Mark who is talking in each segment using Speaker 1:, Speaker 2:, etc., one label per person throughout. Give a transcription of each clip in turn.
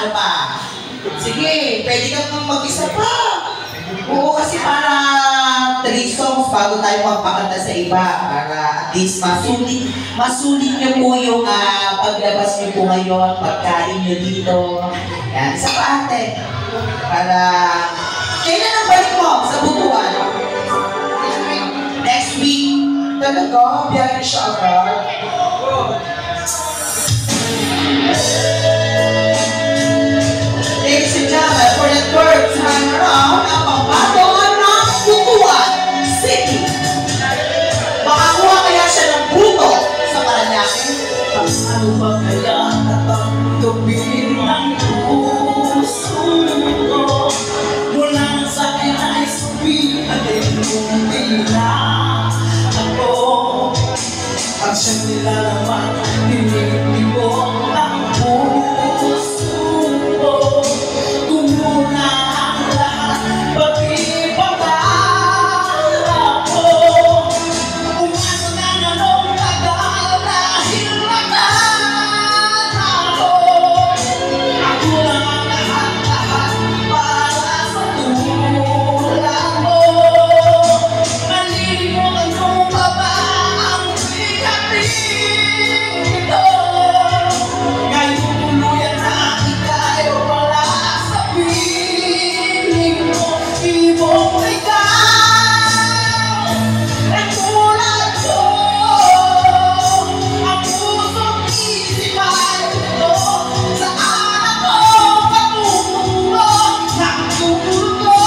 Speaker 1: Ano ba? Sige, pwede kang mag-isa pa. Oo, kasi para 3 songs bago tayo magpakanta sa iba. Para at least masulit nyo po yung paglabas nyo po ngayon, pagkain nyo dito. Yan, isa pa ate. Para, kailan ang balik mo sa Butuan? Next week. Talaga, biyahe siya agad. Ladies and gentlemen, for the third time around, ang pambaton ng Butuan City. Makakuha kaya siya ng buto sa Paranaque?
Speaker 2: Ano ba kaya tatanggapin ng puso ko? Mula sa akin ay sabihin mong bilang ako. At siyang nilalaman, tinitibok ang puso ko. Tumuna ang lahat, pati pangarap ko. Umano na nanong tagal dahil naman ako. Ako lang ang lahat-lahat para sa tulad mo. Nalilimutan ko pa ba ang bigating ito? Ngayon tuluyan na ika'y wala sa piling mo. Di mo ikaw ang tulad ko. Ang pusong isipan ko saan ako patutungo ng dugo.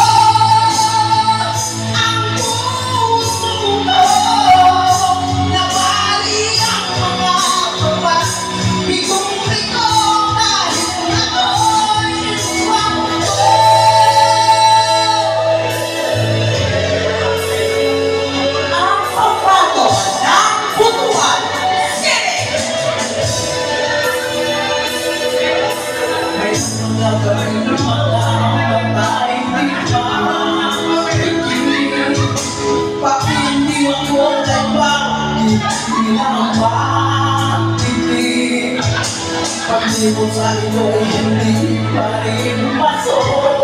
Speaker 2: Ang puso ko nabali ang mga pawas. Bigong-bigong dahil ako'y iwan ko.
Speaker 1: Ang pambaton ng Butuan City.
Speaker 2: May mga gawin mga babae di makikinig. Pakiniwan ko kay bakit pinapatitig. Paglibot sa iyo ay hindi pa rin masok.